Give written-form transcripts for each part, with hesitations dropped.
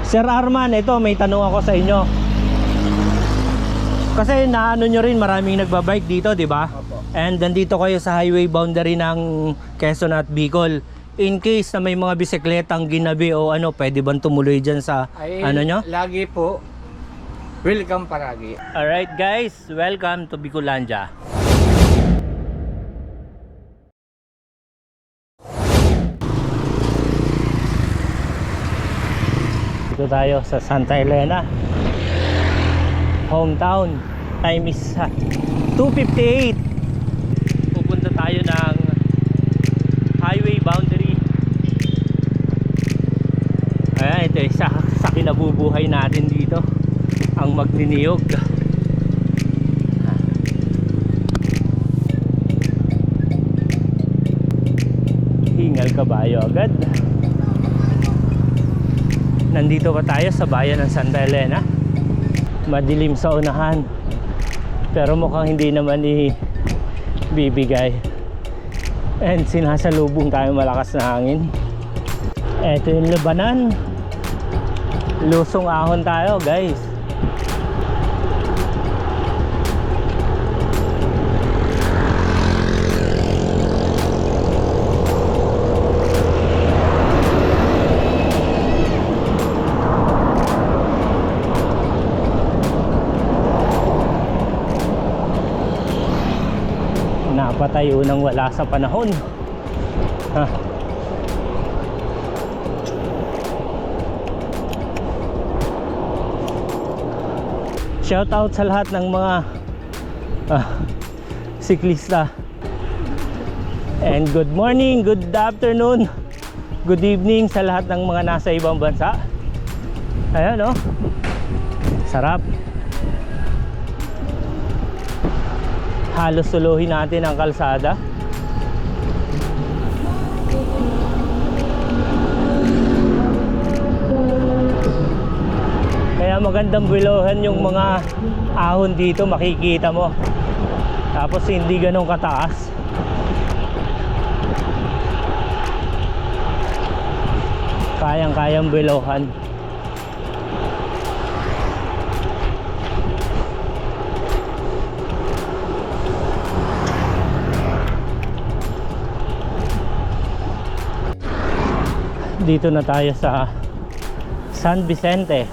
Sir Arman, ito may tanong ako sa inyo. Kasi naano nyo rin, maraming nagbabike dito, di ba? Opo. And nandito kayo sa highway boundary ng Quezon at Bicol. In case na may mga bisikletang ginabi o ano, pwede bang tumuloy dyan sa ano nyo? Lagi po, welcome paragi. Alright guys, welcome to Bicolandia. Dito tayo sa Santa Elena, hometown. Time is 2:58. Pupunta tayo ng highway boundary. Ayan, ito isa sa kinabubuhay natin dito, ang magniniyog. Hingal kabayo agad. Nandito pa tayo sa bayan ng Santa Elena. Madilim sa unahan, pero mukhang hindi naman ibibigay. And sinasalubong tayo malakas na hangin. Eto yung labanan. Lusong ahon tayo guys. Napatayo nang wala sa panahon. Ha. Shout out sa lahat ng mga siklista. And good morning, good afternoon, good evening sa lahat ng mga nasa ibang bansa. Ayan oh. Sarap. Halos suluhin natin ang kalsada. Kaya magandang bilohan yung mga ahon dito, makikita mo. Tapos hindi ganun kataas. Kayang-kayang bilohan. Dito na tayo sa San Vicente,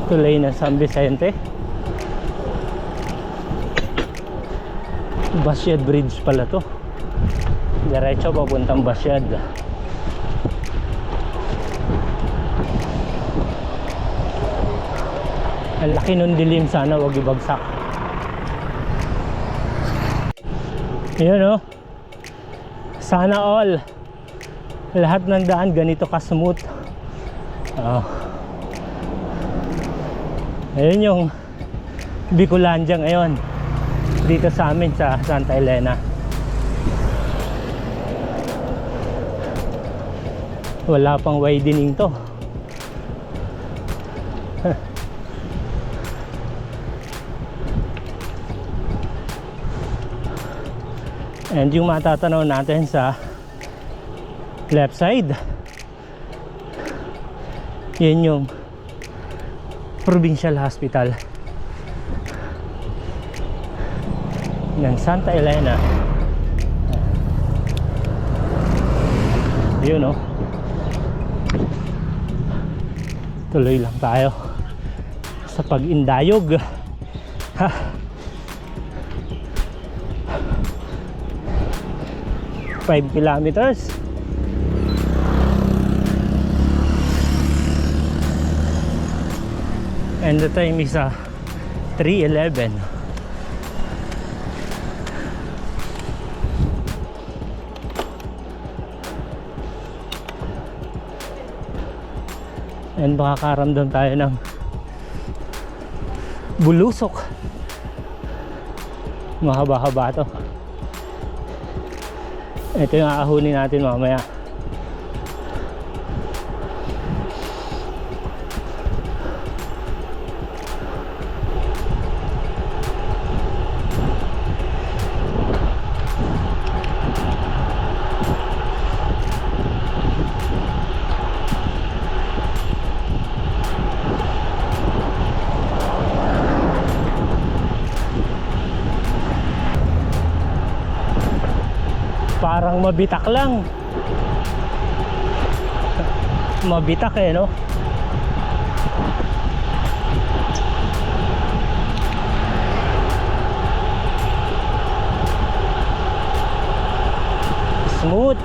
tulay ng San Vicente. Basyad Bridge pala to, diretso papuntang Basyad. Ang laki nun dilim, sana wag ibagsak. Ayan oh. Sana all lahat ng daan ganito ka-smooth. Ayun yung Bicolandia ngayon dito sa amin sa Santa Elena. Wala pang widening to. And yung matatanaw natin sa left side, yan yung Provincial Hospital ng Santa Elena. Yun oh. Tuloy lang tayo sa pag-indayog. Ha. 5 kilometers. And the time is 3:11. And makakaramdam tayo ng bulusok. Mahaba-haba to. Ito yung aahunin natin mamaya. Parang mabitak lang. Mabitak eh, no? Smooth.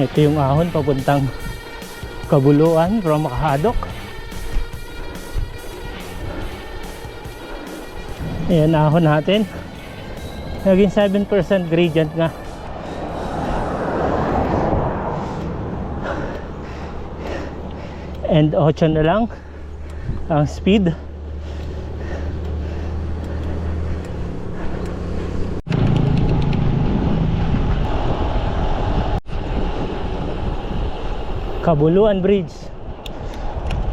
Ito yung ahon papuntang Kabuluan from Makahadok. Ayan ahon natin. Naging 7% gradient nga. And 8 na lang ang speed. Kabuluan Bridge.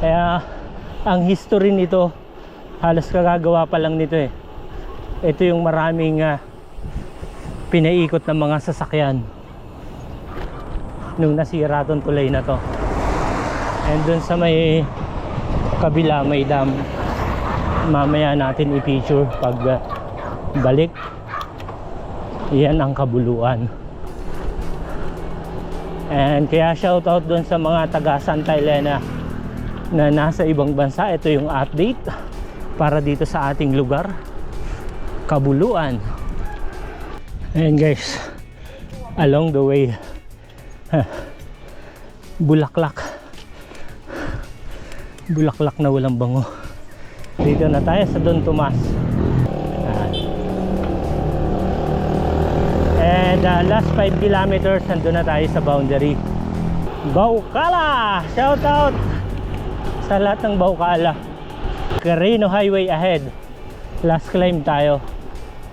Kaya ang history nito halos kagagawa pa lang nito eh. Ito yung maraming pinaikot ng mga sasakyan nung nasira tong tulay na to. And dun sa may kabila may dam, mamaya natin i-picture pag balik. Yan ang Kabuluan. And kaya shout out doon sa mga taga Santa Elena na nasa ibang bansa. Ito yung update para dito sa ating lugar, Kabuluan. And guys, along the way bulaklak na walang bango. Dito na tayo sa Don Tomas. And last 5 kilometers nandun na tayo sa boundary. Baukala! Shout out sa lahat ng Baukala. Carino Highway ahead. Last climb tayo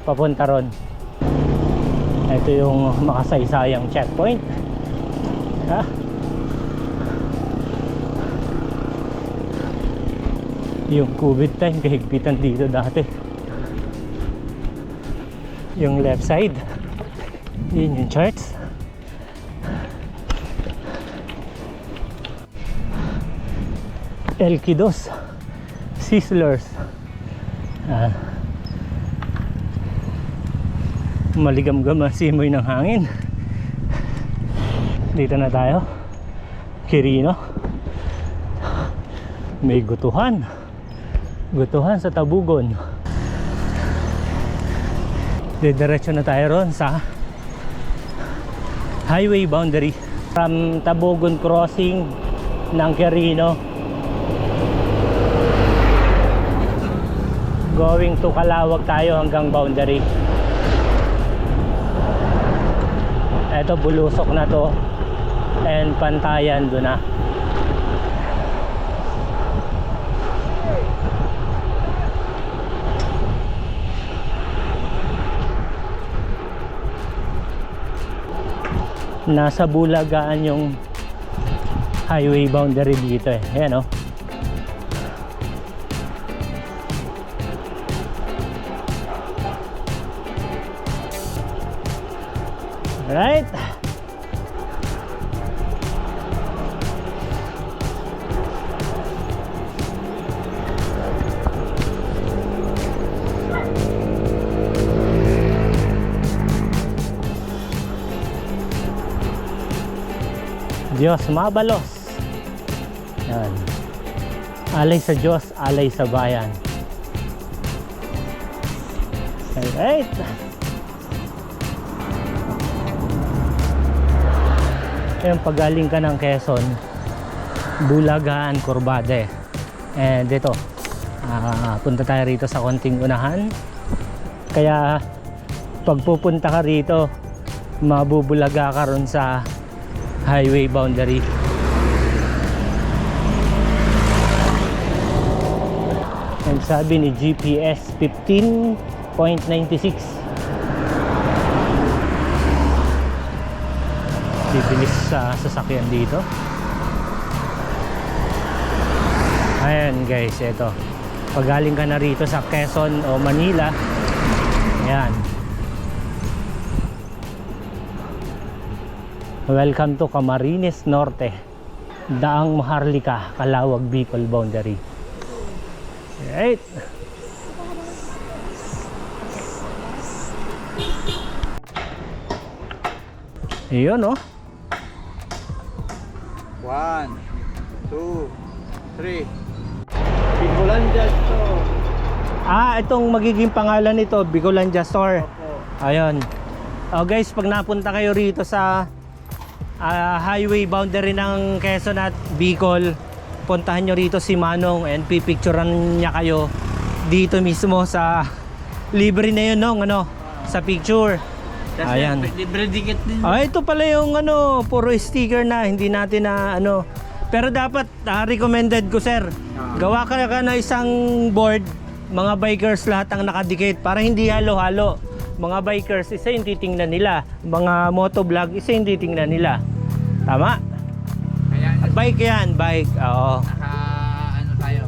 papunta ron. Ito yung makasaysayang checkpoint. Ha? Yung COVID time kahigpitan dito dati. Yung left side, yun yung charts. Elquidos, Sizzlers. Maligam-gam ang simoy ng hangin. Dito na tayo, Quirino. May gutuhan sa Tabugon. Diretso na tayo ron sa highway boundary from Tabugon crossing ng Quirino going to Calawag tayo hanggang boundary. Eto, bulusok na to. And pantayan doon na. Nasa Bulagaan yung highway boundary dito eh. Ayan oh. Alright. Diyos mabalos. Yan. Alay sa Diyos, alay sa bayan. Alright. Ayun, pagaling ka ng Quezon, Bulagaan, Corbade. And dito, punta tayo rito sa konting unahan. Kaya pag pupunta ka rito, mabubulaga ka ron sa highway boundary. And sabi ni GPS 15.96. Bibilis sa sasakyan dito. Ayan guys, ito. Pag galing ka na rito sa Quezon o Manila, ayan. Welcome to Camarines Norte, Daang Maharlika, Calauag, Bicol boundary. Right. Ayun oh. 1, 2, 3. Bicolandia Store. Itong magiging pangalan nito, Bicolandia Store. Opo. Ayun. Oh guys, pag napunta kayo rito sa highway boundary ng Quezon at Bicol, puntahan nyo rito si Manong and pipicturean niya kayo dito mismo sa libre na yun nung sa picture. Ayan. Libre dikit din. Ito pala yung puro sticker na, hindi natin na pero dapat recommended ko sir, gawa ka na isang board, mga bikers lahat ang nakadikit para hindi halo-halo. Mga bikers, isa yung titingnan nila, mga motovlog, isa yung titingnan nila. Tama? Kaya Bike yan, bike. Oo. tayo.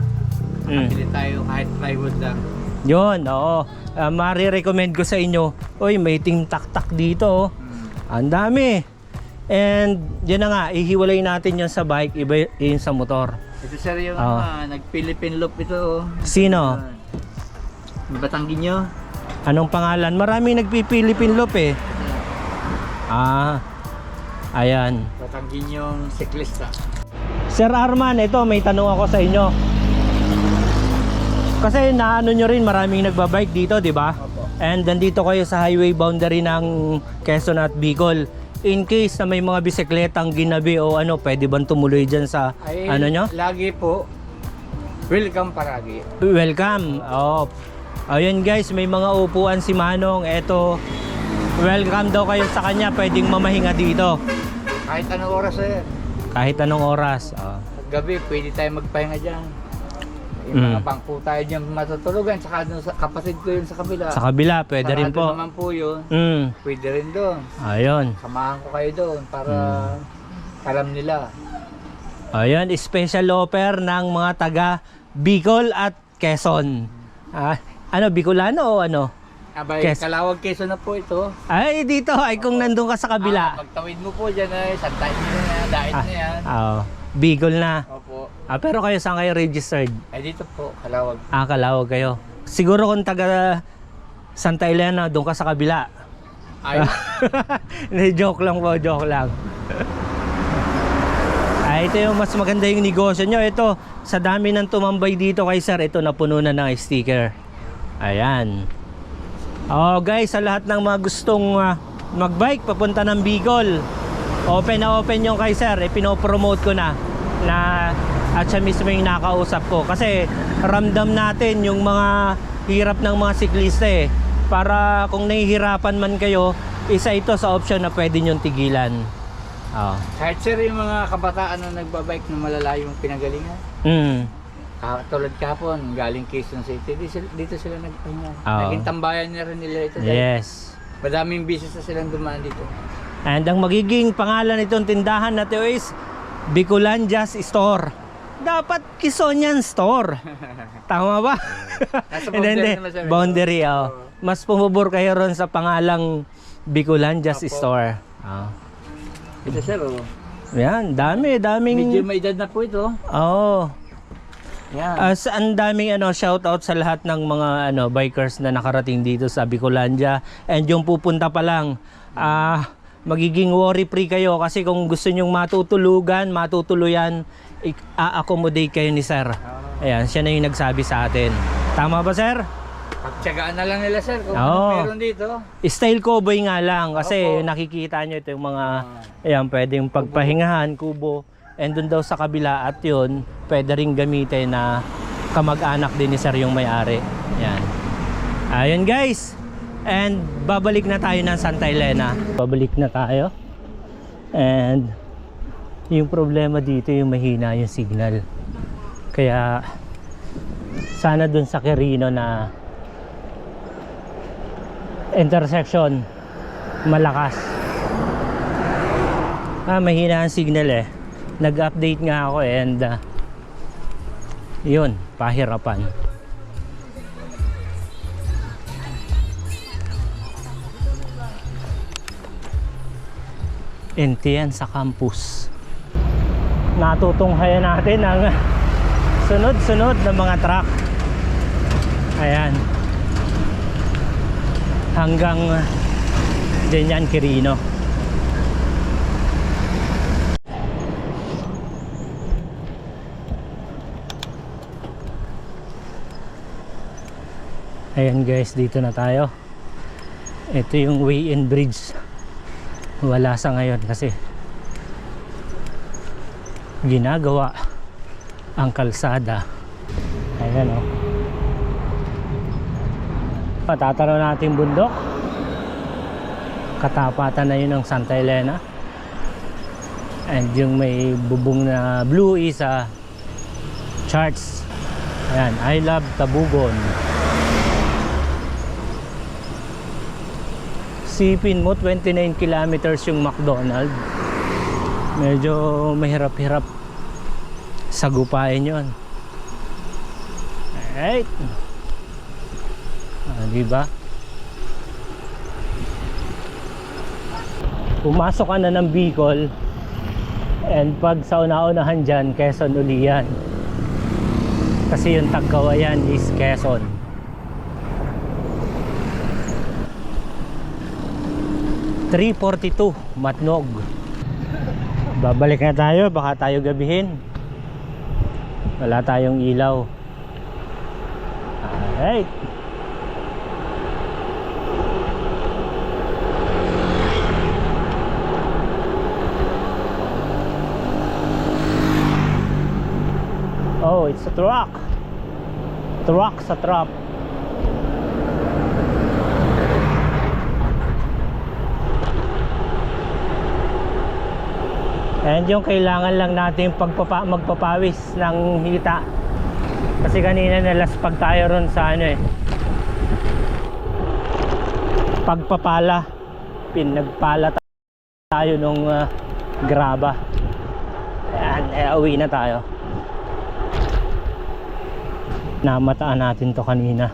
Nakabili tayo kahit plywood lang. Yun, oo. Mari-recommend ko sa inyo, oy, may tak-tak dito. Ang dami. And yun na nga, ihiwalay natin yun sa bike, iba yun sa motor. Ito sir yung nag-Philippine loop ito. Sino? Batanggi nyo. Anong pangalan? Maraming nagpipilipin loop eh. Ayan. Batanggi nyo siklista. Sir Arman, ito may tanong ako sa inyo. Kasi naano nyo rin, maraming nagbabike dito, di ba? Opo. And nandito kayo sa highway boundary ng Quezon at Bicol. In case na may mga bisikletang ginabi o pwede bang tumuloy dyan sa nyo? Lagi po, welcome paragi. Welcome. Ayun guys, may mga upuan si Manong. Eto, welcome daw kayo sa kanya. Pwedeng mamahinga dito. Kahit anong oras sir. Kahit anong oras. Gabi, pwede tayo magpahinga dyan. Yung mga bangko tayo dyan matutulugan. Saka dun sa kapatid ko yun sa kabila. Sa kabila, pwede rin po. Sarado naman po yun. Pwede rin doon. Ayun. Samahan ko kayo doon para alam nila. Ayun, special offer ng mga taga Bicol at Quezon. Bicolano o Abay, Calauag, Quezon na po ito. Ay, dito. Ay, kung nandun ka sa kabila. Pagtawid mo po dyan ay santay nyo na yan, dait na yan. Bicol na. Opo. Pero kayo saan kayo registered? Ay dito po, Calauag. Calauag kayo. Siguro kung taga Santa Elena, doon ka sa kabila. Ay. Joke lang po, joke lang. Ito yung mas maganda yung negosyo nyo. Ito, sa dami ng tumambay dito kay sir, ito napuno na ng sticker. Ayan. Guys, sa lahat ng mga gustong magbike papunta ng Bicol, open na open yung kay sir. Pinopromote ko na at siya mismo yung nakausap ko. Kasi ramdam natin yung mga hirap ng mga siklista eh. Para kung nahihirapan man kayo, isa ito sa option na pwede nyong tigilan. Oh. Kahit sir, yung mga kabataan na nagbabike na malalayong pinagalingan. Mm. Tulad kahapon, galing Quezon City, dito sila nagpahinga. Oo. Naging tambayan na rin nila ito. Dahil Yes. madaming business na silang dumaan dito. And ang magiging pangalan nitong tindahan na ito is Bicolandia's Store. Dapat Quezonian Store. Tama ba? Nasa Hindi, boundary naman sir. boundary, oh. Oo. Mas pumubor kayo ron sa pangalang Bicolandia's Opo. Store. Oh. Ito sir, oh. Yan, daming... Medyo may edad na po ito. Oh. Yan. Ang daming shoutout sa lahat ng mga bikers na nakarating dito sa Bicolandia. And yung pupunta pa lang, magiging worry free kayo kasi kung gusto nyong matutuluyan, a-accommodate kayo ni sir. Ayan, siya na yung nagsabi sa atin. Tama ba sir? Pagtsagaan na lang nila sir kung Oo. ano meron dito. Style cowboy nga lang kasi Opo. nakikita nyo ito yung mga ayan, pwedeng pagpahingahan, kubo. And dun daw sa kabila at yun, pwede rin gamitin na kamag-anak din ni sir yung may-ari. Yan. Ayun guys. And babalik na tayo ng Santa Elena. Babalik na tayo. And yung problema dito yung mahina yung signal. Kaya sana dun sa Quirino na intersection malakas. Mahina ang signal eh. Nag-update nga ako and yun, pahirapan. NTN sa campus. Natutunghayan natin ang sunod-sunod na mga truck. Ayan. Hanggang dyan yan, Quirino. Ayan guys, dito na tayo. Ito yung way-in bridge. Wala sa ngayon kasi ginagawa ang kalsada. Ayan o. Patatanaw natin bundok. Katapatan na yun ng Santa Elena. And yung may bubong na blue is Charts. Ayan, I love Tabugon. Sipin mo 29 kilometers yung McDonald. Medyo mahirap-hirap sagupain yon. Alright. Diba? Pumasok ka na ng Bicol and pag sa una-unahan dyan, Quezon uli yan. Kasi yung Tagkawayan is Quezon. .342 Matnog. Babalik na tayo, baka tayo gabihin. Wala tayong ilaw. Alright. Oh, it's a truck. Truck sa trap. And yung kailangan lang natin magpapawis ng hita. Kasi kanina nalaspag tayo ron sa pagpapala. Pinagpala tayo nung graba. Ayan, uwi na tayo. Namataan natin to kanina.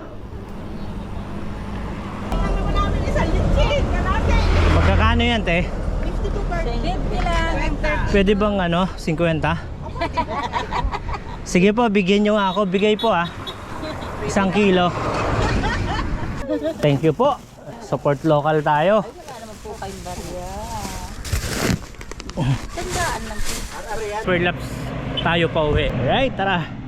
Magkakano yan, te? 50 lang. Pwede bang 50? Sige po, bigyan nyo nga ako. Bigay po 1 kilo. Thank you po. Support local tayo. Wala naman po kayong barya. Tandaan lang po. Per laps tayo pa uwi. Alright, tara.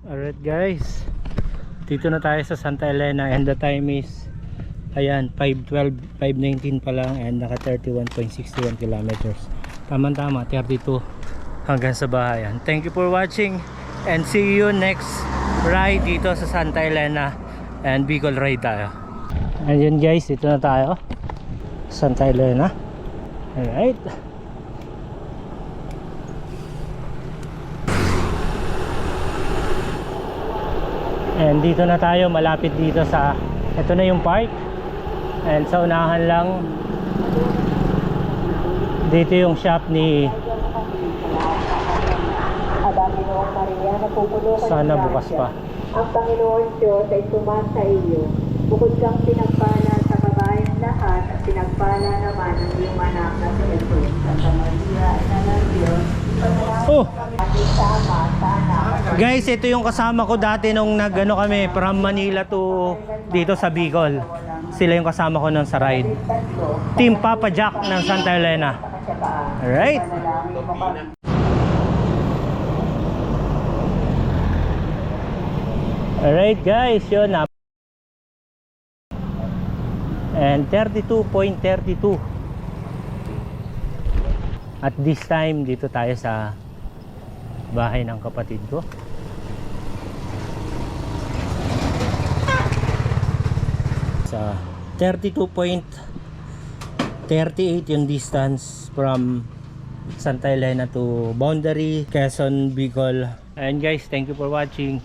Alright guys, dito na tayo sa Santa Elena and the time is ayan 5:12, 5:19 pa lang and naka 31.61 kilometers. Tama-tama 32 hanggang sa bahayan. Thank you for watching and see you next ride dito sa Santa Elena and Bicol ride tayo. Ayan guys, dito na tayo Santa Elena. Alright, and dito na tayo, malapit dito sa, ito na yung park, and sa unahan lang dito yung shop ni, sana bukas pa. Ang Panginoon Diyos ay sumasa iyo. Bukod kang pinagpala sa kabayan lahat at pinagpala naman ang iyong anak na si Jesus. Santa Maria, Ina ng Diyos, Oh at isama sa anak. guys, ito yung kasama ko dati nung nagano kami from Manila to dito sa Bicol. Sila yung kasama ko nun sa ride. Team Papa Jack ng Santa Elena. Alright, alright guys, yun na. And 32.32. At this time dito tayo sa bahay ng kapatid ko. Sa 32.38 yung distance from Santa Elena to boundary Quezon, Bicol. And guys, thank you for watching.